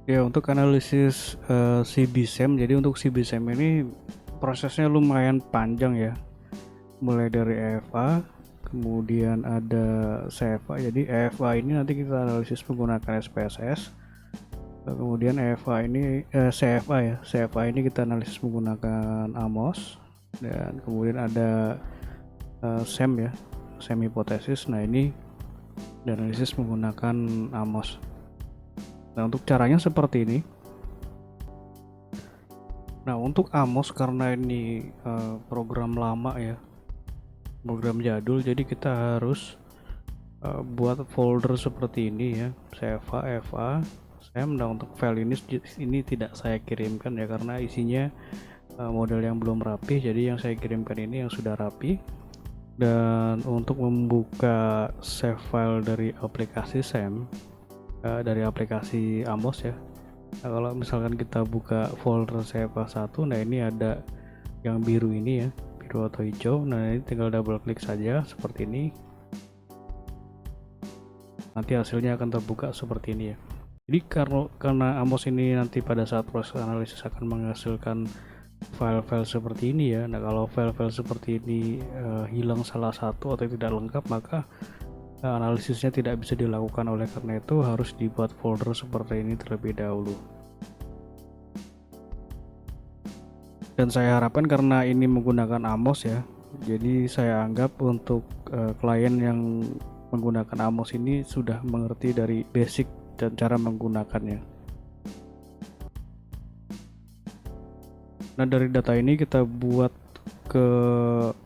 Ya, untuk analisis CBSEM, jadi untuk CBSEM ini prosesnya lumayan panjang ya. Mulai dari EFA, kemudian ada CFA. Jadi EFA ini nanti kita analisis menggunakan SPSS. Kemudian EFA ini CFA ya. CFA ini kita analisis menggunakan AMOS, dan kemudian ada SEM ya, SEM hipotesis. Nah, ini dianalisis menggunakan AMOS. Nah, untuk caranya seperti ini. Nah, untuk AMOS karena ini program lama ya, program jadul, jadi kita harus buat folder seperti ini ya, CFA, FA, SEM. Nah, untuk file ini tidak saya kirimkan ya karena isinya model yang belum rapi, jadi yang saya kirimkan ini yang sudah rapi. Dan untuk membuka save file dari aplikasi SEM, dari aplikasi AMOS ya. Nah, kalau misalkan kita buka folder CFA1, nah ini ada yang biru ini ya, biru atau hijau. Nah, ini tinggal double klik saja seperti ini. Nanti hasilnya akan terbuka seperti ini ya. Jadi karena AMOS ini nanti pada saat proses analisis akan menghasilkan file-file seperti ini ya. Nah, kalau file-file seperti ini hilang salah satu atau tidak lengkap, maka analisisnya tidak bisa dilakukan. Oleh karena itu harus dibuat folder seperti ini terlebih dahulu. Dan saya harapkan karena ini menggunakan AMOS ya, jadi saya anggap untuk klien yang menggunakan AMOS ini sudah mengerti dari basic dan cara menggunakannya. Nah, dari data ini kita buat ke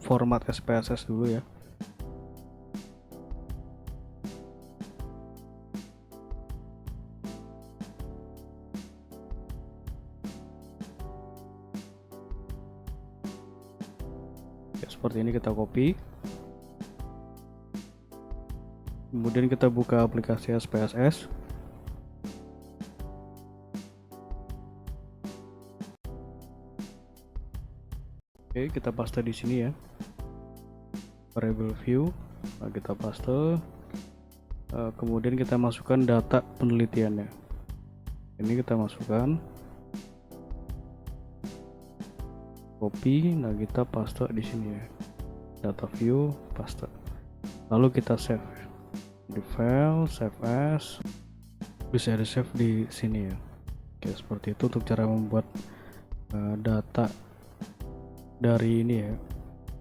format SPSS dulu ya. Ya, seperti ini kita copy. Kemudian kita buka aplikasi SPSS. Oke, kita paste di sini ya. Variable view, nah, kita paste. Kemudian kita masukkan data penelitiannya. Ini kita masukkan. Copy, nah kita paste di sini ya. Data view, paste. Lalu kita save di file, save as. Bisa di save di sini ya. Oke, seperti itu untuk cara membuat data dari ini ya,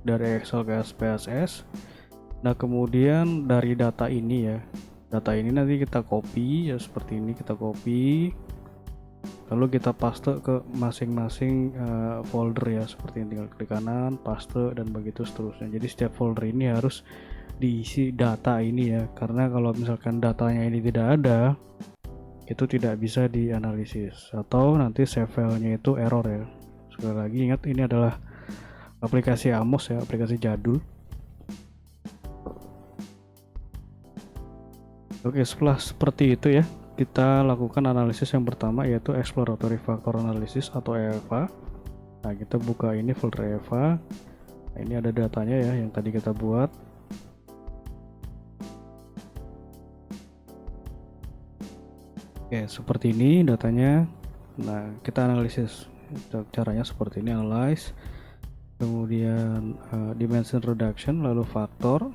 dari Excel ke SPSS. Nah, kemudian dari data ini ya, data ini nanti kita copy ya, seperti ini kita copy, lalu kita paste ke masing-masing folder ya, seperti ini. Tinggal klik kanan, paste, dan begitu seterusnya. Jadi setiap folder ini harus diisi data ini ya, karena kalau misalkan datanya ini tidak ada, itu tidak bisa dianalisis atau nanti save filenya itu error ya. Sekali lagi ingat, ini adalah aplikasi AMOS ya, aplikasi jadul. Oke, setelah seperti itu ya, kita lakukan analisis yang pertama, yaitu exploratory factor analysis atau EFA. Nah, kita buka ini folder EFA. Nah, ini ada datanya ya yang tadi kita buat. Oke, seperti ini datanya. Nah, kita analisis. Caranya seperti ini, analyze. Kemudian dimension reduction, lalu faktor.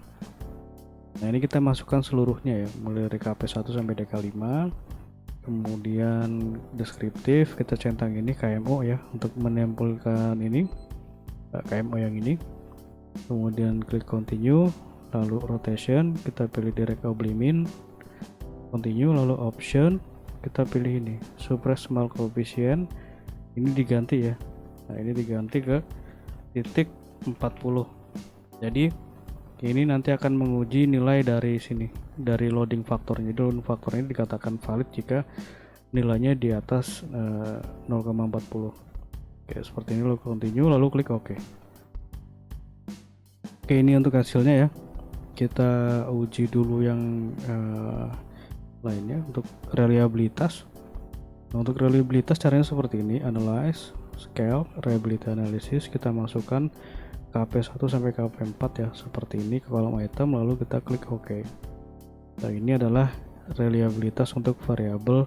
Nah, ini kita masukkan seluruhnya ya, mulai dari KP1 sampai DK5. Kemudian deskriptif, kita centang ini KMO ya, untuk menempelkan ini KMO yang ini. Kemudian klik continue, lalu rotation, kita pilih direct oblimin, continue, lalu option, kita pilih ini suppress small coefficient, ini diganti ya. Nah, ini diganti ke titik 40. Jadi ini nanti akan menguji nilai dari sini, dari loading faktornya. Jadi loading faktor ini dikatakan valid jika nilainya di atas 0,40. Oke, seperti ini. Lalu continue, lalu klik OK. Oke, ini untuk hasilnya ya. Kita uji dulu yang lainnya untuk reliabilitas. Nah, untuk reliabilitas caranya seperti ini, analyze, scale, reliability analysis. Kita masukkan KP1 sampai KP4 ya, seperti ini ke kolom item, lalu kita klik OK. Nah, ini adalah reliabilitas untuk variabel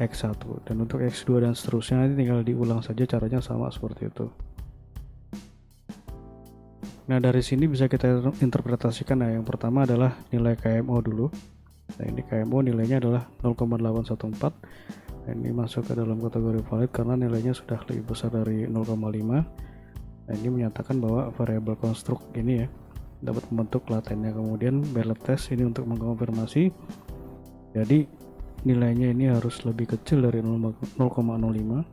X1, dan untuk X2 dan seterusnya nanti tinggal diulang saja, caranya sama seperti itu. Nah, dari sini bisa kita interpretasikan. Nah, yang pertama adalah nilai KMO dulu. Nah, ini KMO nilainya adalah 0,814. Nah, ini masuk ke dalam kategori valid karena nilainya sudah lebih besar dari 0,5. Nah, ini menyatakan bahwa variabel konstruk ini ya dapat membentuk latennya. Kemudian balance test ini untuk mengkonfirmasi, jadi nilainya ini harus lebih kecil dari 0,05.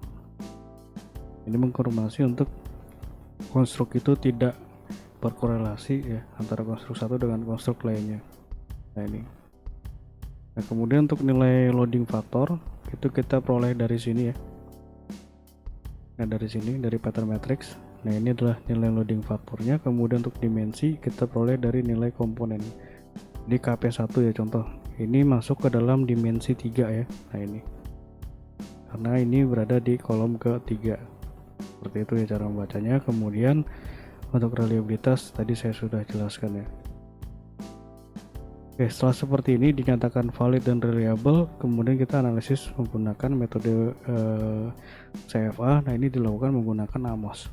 Ini mengkonfirmasi untuk konstruk itu tidak berkorelasi ya antara konstruk satu dengan konstruk lainnya. Nah, ini. Nah, kemudian untuk nilai loading faktor itu kita peroleh dari sini ya. Nah, dari sini dari pattern matrix. Nah, ini adalah nilai loading faktornya. Kemudian untuk dimensi kita peroleh dari nilai komponen. Di KP1 ya contoh. Ini masuk ke dalam dimensi 3 ya. Nah, ini. Karena ini berada di kolom ketiga. Seperti itu ya cara membacanya. Kemudian untuk reliabilitas tadi saya sudah jelaskan ya. Oke, setelah seperti ini dinyatakan valid dan reliable, kemudian kita analisis menggunakan metode CFA. Nah, ini dilakukan menggunakan AMOS.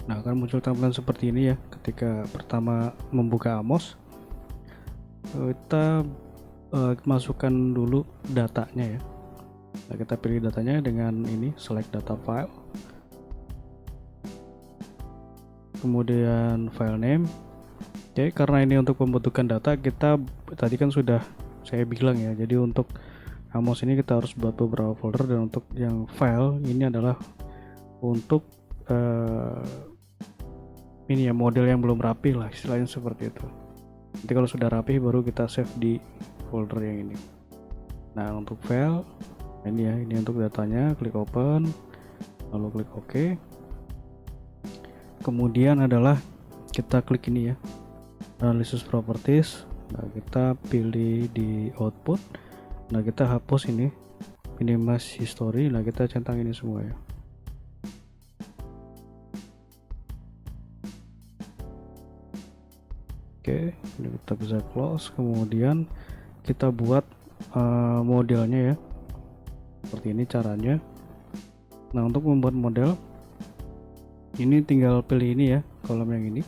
Nah, akan muncul tampilan seperti ini ya ketika pertama membuka AMOS. Kita masukkan dulu datanya ya. Nah, kita pilih datanya dengan ini select data file, kemudian file name. Oke, karena ini untuk pembentukan data, kita tadi kan sudah saya bilang ya, jadi untuk AMOS ini kita harus buat beberapa folder, dan untuk yang file ini adalah untuk ini ya model yang belum rapi lah istilahnya seperti itu. Nanti kalau sudah rapi baru kita save di folder yang ini. Nah, untuk file ini ya, ini untuk datanya, klik open, lalu klik OK. Kemudian adalah kita klik ini ya, analysis properties. Nah, kita pilih di output. Nah, kita hapus ini minimize history. Nah, kita centang ini semua ya. Oke, ini kita bisa close. Kemudian kita buat modelnya ya, seperti ini caranya. Nah, untuk membuat model ini tinggal pilih ini ya, kolom yang ini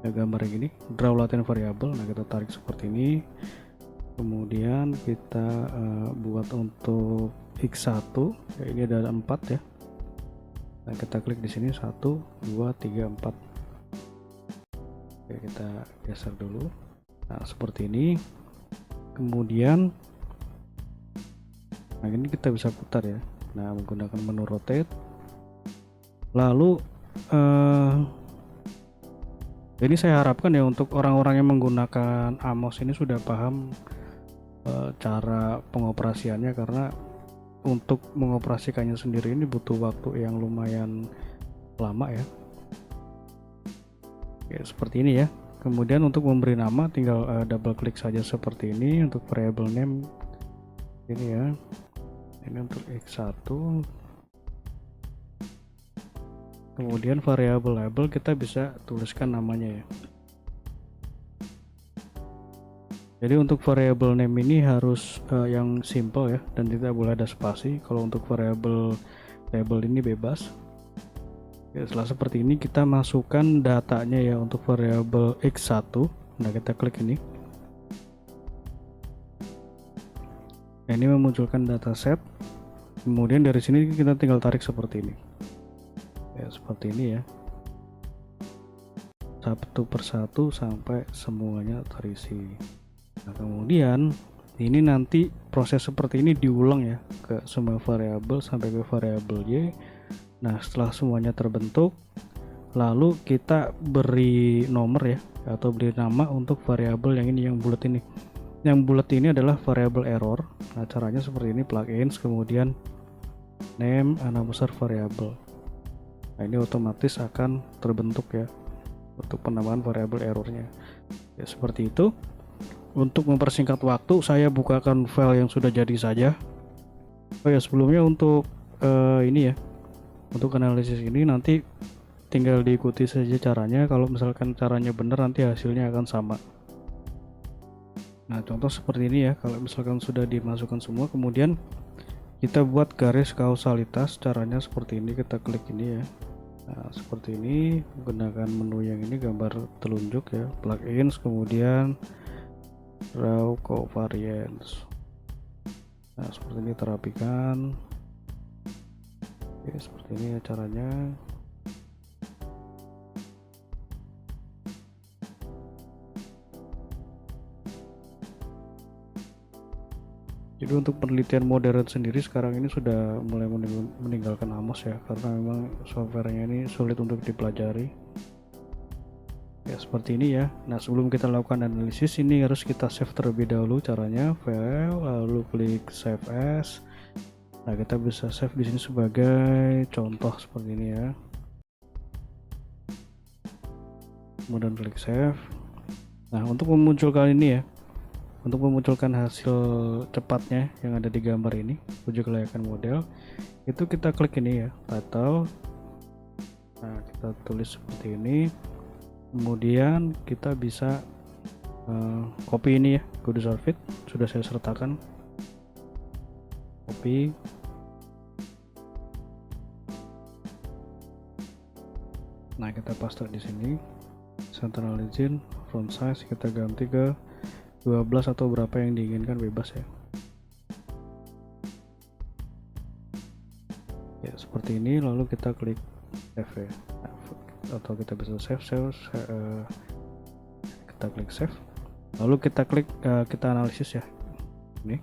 ya, gambar yang ini, draw latent variable. Nah, kita tarik seperti ini, kemudian kita buat untuk x1 ya, ini ada 4 ya. Nah, kita klik di sini 1 2 3 4. Oke, kita geser dulu. Nah, seperti ini. Kemudian nah, ini kita bisa putar ya. Nah, menggunakan menu rotate. Lalu ini saya harapkan ya untuk orang-orang yang menggunakan AMOS ini sudah paham cara pengoperasiannya, karena untuk mengoperasikannya sendiri ini butuh waktu yang lumayan lama ya. Oke, seperti ini ya. Kemudian untuk memberi nama tinggal double klik saja seperti ini. Untuk variable name ini ya, ini untuk x1. Kemudian variable label kita bisa tuliskan namanya ya. Jadi untuk variable name ini harus yang simple ya, dan tidak boleh ada spasi. Kalau untuk variable label ini bebas ya. Setelah seperti ini kita masukkan datanya ya untuk variable x1. Nah, kita klik ini. Nah, ini memunculkan dataset. Kemudian dari sini kita tinggal tarik seperti ini ya, seperti ini ya, satu persatu sampai semuanya terisi. Nah, kemudian ini nanti proses seperti ini diulang ya ke semua variabel sampai ke variabel y. Nah, setelah semuanya terbentuk, lalu kita beri nomor ya, atau beri nama untuk variabel yang ini, yang bulat ini. Yang bulat ini adalah variabel error. Nah, caranya seperti ini, plugins, kemudian name, nama besar variabel. Nah, ini otomatis akan terbentuk ya untuk penamaan variabel errornya. Ya, seperti itu. Untuk mempersingkat waktu, saya bukakan file yang sudah jadi saja. Oh ya, sebelumnya untuk ini ya, untuk analisis ini nanti tinggal diikuti saja caranya. Kalau misalkan caranya benar, nanti hasilnya akan sama. Nah, contoh seperti ini ya. Kalau misalkan sudah dimasukkan semua, kemudian kita buat garis kausalitas. Caranya seperti ini, kita klik ini ya. Nah, seperti ini, menggunakan menu yang ini, gambar telunjuk ya, plugins, kemudian raw covariance. Nah, seperti ini terapikan. Oke, seperti ini ya caranya. Jadi untuk penelitian modern sendiri sekarang ini sudah mulai meninggalkan Amos ya, karena memang softwarenya ini sulit untuk dipelajari. Ya seperti ini ya. Nah, sebelum kita lakukan analisis, ini harus kita save terlebih dahulu. Caranya file, lalu klik save as. Nah, kita bisa save di sini sebagai contoh seperti ini ya. Kemudian klik save. Nah, untuk memunculkan ini ya, untuk memunculkan hasil cepatnya yang ada di gambar ini, uji kelayakan model, itu kita klik ini ya, title. Nah, kita tulis seperti ini. Kemudian kita bisa copy ini ya, kode Solvit sudah saya sertakan. Copy. Nah, kita paste di sini. Central Legend, font size kita ganti ke 12 atau berapa yang diinginkan, bebas ya. Ya seperti ini, lalu kita klik save ya. Atau kita bisa save, kita klik save, lalu kita klik kita analisis ya ini.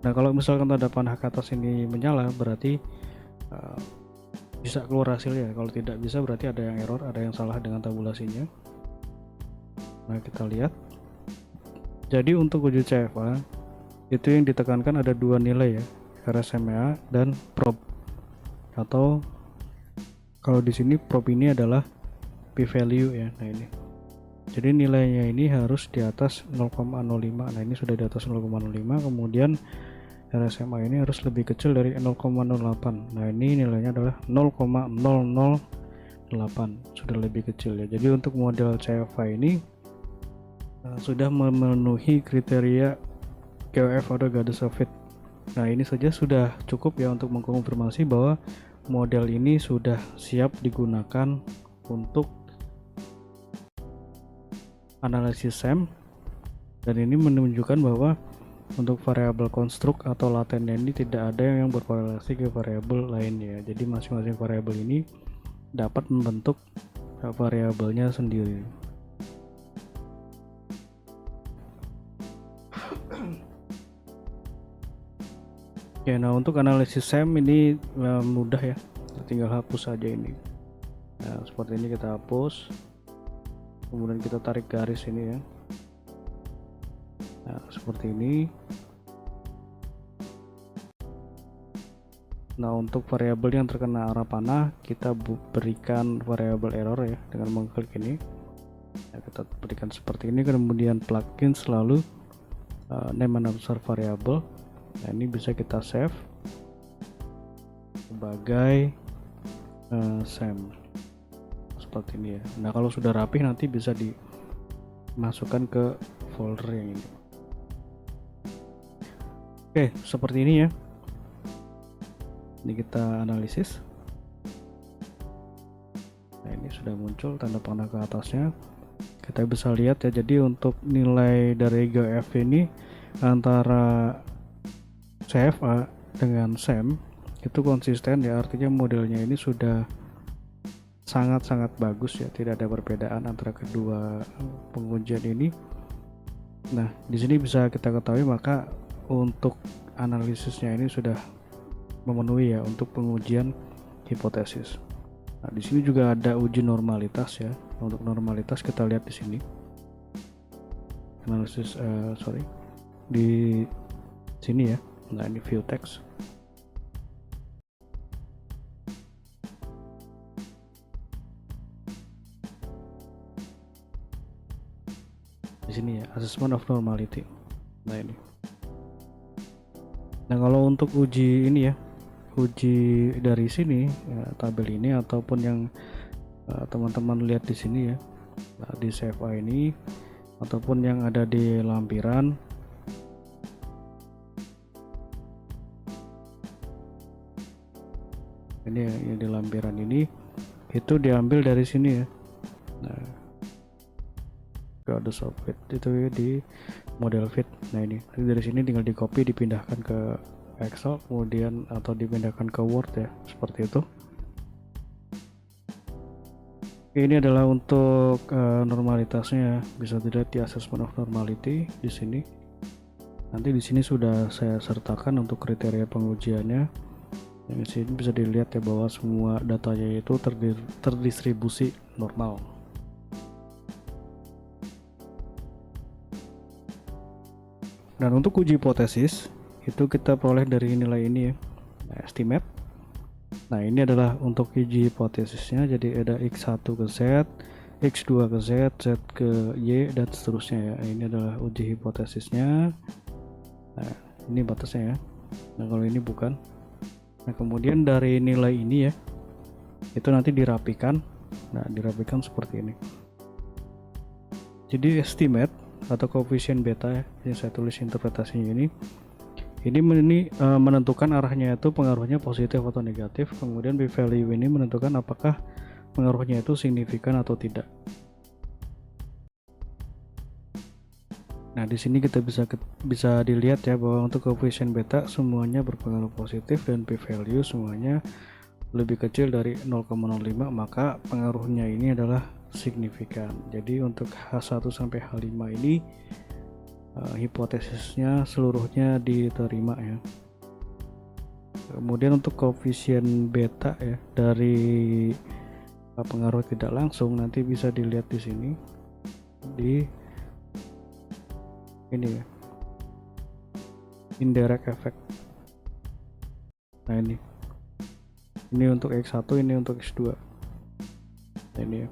Nah, kalau misalkan tanda panah ke atas ini menyala, berarti bisa keluar hasilnya. Kalau tidak bisa, berarti ada yang error, ada yang salah dengan tabulasinya. Nah, kita lihat. Jadi untuk uji CFA itu yang ditekankan ada dua nilai ya, RSMA dan prob. Atau kalau di sini prob ini adalah p-value ya. Nah, ini. Jadi nilainya ini harus di atas 0,05. Nah, ini sudah di atas 0,05. Kemudian RSMA ini harus lebih kecil dari 0,08. Nah, ini nilainya adalah 0,008. Sudah lebih kecil ya. Jadi untuk model CFA ini sudah memenuhi kriteria GOF atau Goddess of Fit. Nah, ini saja sudah cukup ya untuk mengkonfirmasi bahwa model ini sudah siap digunakan untuk analisis SEM, dan ini menunjukkan bahwa untuk variabel konstruk atau latennya ini tidak ada yang berkorelasi ke variabel lainnya. Jadi masing-masing variabel ini dapat membentuk variabelnya sendiri. Ya, nah untuk analisis SEM ini mudah ya, tinggal hapus saja ini. Nah, seperti ini kita hapus, kemudian kita tarik garis ini ya. Nah, seperti ini. Nah, untuk variabel yang terkena arah panah, kita berikan variabel error ya dengan mengklik ini. Nah, kita berikan seperti ini, kemudian plugin selalu name and observe variable. Nah, ini bisa kita save sebagai SEM seperti ini ya. Nah, kalau sudah rapih nanti bisa dimasukkan ke folder yang ini. Oke, seperti ini ya. Ini kita analisis. Nah, ini sudah muncul tanda panah ke atasnya. Kita bisa lihat ya, jadi untuk nilai dari GOF ini antara CFA dengan SEM itu konsisten ya, artinya modelnya ini sudah sangat-sangat bagus ya, tidak ada perbedaan antara kedua pengujian ini. Nah, di sini bisa kita ketahui maka untuk analisisnya ini sudah memenuhi ya untuk pengujian hipotesis. Nah, di sini juga ada uji normalitas ya. Untuk normalitas kita lihat di sini. Analisis di sini ya. Nah, ini view text. Di sini ya, assessment of normality. Nah, ini. Nah, kalau untuk uji ini ya, uji dari sini ya, tabel ini ataupun yang teman-teman lihat di sini ya, nah, di CFA ini ataupun yang ada di lampiran. Ini yang di lampiran ini itu diambil dari sini ya. Nah, ada software itu ya, di model fit. Nah ini dari sini tinggal di copy, dipindahkan ke Excel kemudian atau dipindahkan ke Word ya, seperti itu. Ini adalah untuk normalitasnya, bisa dilihat di assessment of normality di sini. Nanti di sini sudah saya sertakan untuk kriteria pengujiannya. Yang di sini bisa dilihat ya bahwa semua datanya itu terdistribusi normal. Dan untuk uji hipotesis itu kita peroleh dari nilai ini ya, nah, estimate. Nah ini adalah untuk uji hipotesisnya, jadi ada X1 ke Z, X2 ke Z, Z ke Y, dan seterusnya ya. Ini adalah uji hipotesisnya. Nah ini batasnya ya. Nah kalau ini bukan. Nah kemudian dari nilai ini ya, itu nanti dirapikan. Nah dirapikan seperti ini. Jadi estimate atau koefisien beta ya, yang saya tulis interpretasinya ini menentukan arahnya itu pengaruhnya positif atau negatif. Kemudian p-value ini menentukan apakah pengaruhnya itu signifikan atau tidak. Nah di sini kita bisa dilihat ya bahwa untuk koefisien beta semuanya berpengaruh positif dan p-value semuanya lebih kecil dari 0,05, maka pengaruhnya ini adalah signifikan. Jadi untuk H1 sampai H5 ini hipotesisnya seluruhnya diterima ya. Kemudian untuk koefisien beta ya dari pengaruh tidak langsung nanti bisa dilihat di sini di ini ya, indirect effect. Nah ini untuk X1, ini untuk X2. Nah ini ya.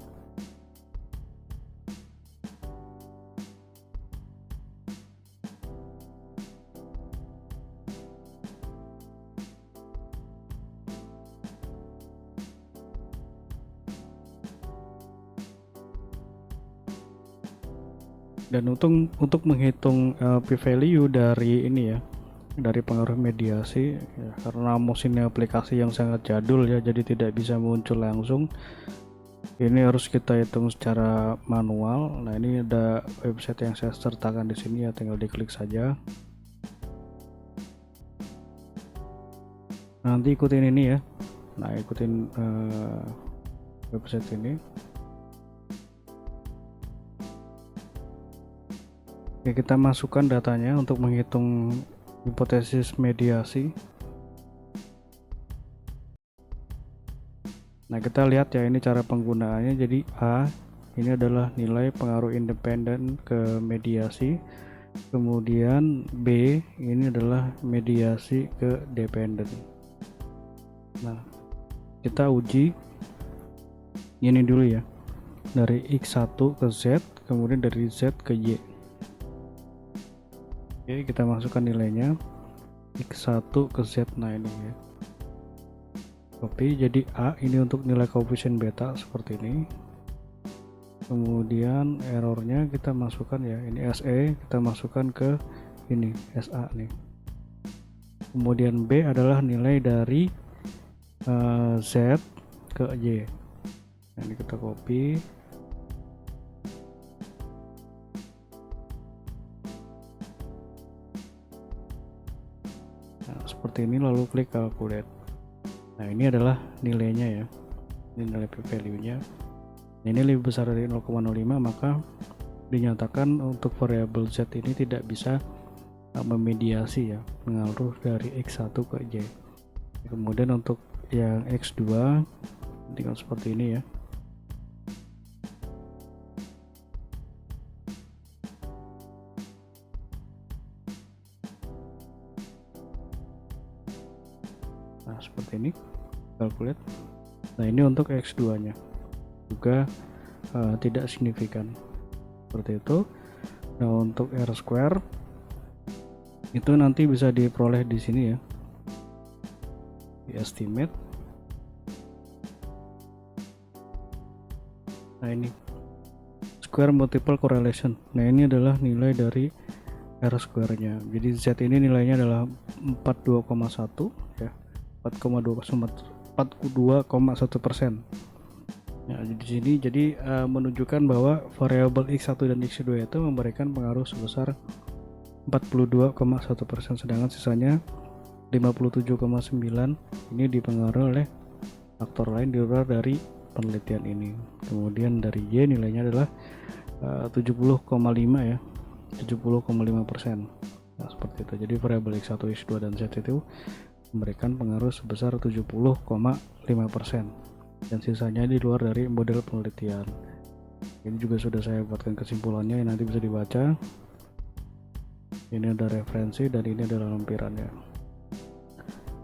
Dan untuk menghitung p-value dari ini ya, dari pengaruh mediasi ya, karena mesin aplikasi yang sangat jadul ya, jadi tidak bisa muncul langsung. Ini harus kita hitung secara manual. Nah ini ada website yang saya sertakan di sini ya, tinggal diklik saja. Nanti ikutin ini ya. Nah ikutin website ini. Oke, kita masukkan datanya untuk menghitung hipotesis mediasi. Nah kita lihat ya, ini cara penggunaannya. Jadi A ini adalah nilai pengaruh independen ke mediasi, kemudian B ini adalah mediasi ke dependen. Nah kita uji ini dulu ya, dari X1 ke Z, kemudian dari Z ke Y. Oke, kita masukkan nilainya X1 ke Z. Nah ini ya, copy. Jadi A ini untuk nilai koefisien beta seperti ini. Kemudian errornya kita masukkan ya, ini SE kita masukkan ke ini SA nih. Kemudian B adalah nilai dari Z ke Y. Nah, ini kita copy. Nah, seperti ini, lalu klik calculate. Nah ini adalah nilainya ya, ini nilai p-value nya. Ini lebih besar dari 0,05, maka dinyatakan untuk variabel Z ini tidak bisa memediasi ya, pengaruh dari X1 ke Y. Kemudian untuk yang X2 tinggal seperti ini ya. Nah seperti ini, calculate. Nah ini untuk X2 nya juga tidak signifikan, seperti itu. Nah untuk R square itu nanti bisa diperoleh di sini ya, di estimate. Nah ini square multiple correlation. Nah ini adalah nilai dari R square nya. Jadi Z ini nilainya adalah 42,1 ya, 42,1%. Nah, di sini jadi menunjukkan bahwa variabel X1 dan X2 itu memberikan pengaruh sebesar 42,1%, sedangkan sisanya 57,9 ini dipengaruhi oleh faktor lain di luar dari penelitian ini. Kemudian dari Y nilainya adalah 70,5 ya, 70,5%. Nah, seperti itu. Jadi variabel X1, X2 dan Z itu memberikan pengaruh sebesar 70,5%. Dan sisanya di luar dari model penelitian. Ini juga sudah saya buatkan kesimpulannya yang nanti bisa dibaca. Ini ada referensi dan ini adalah lampirannya.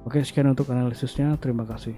Oke, sekian untuk analisisnya. Terima kasih.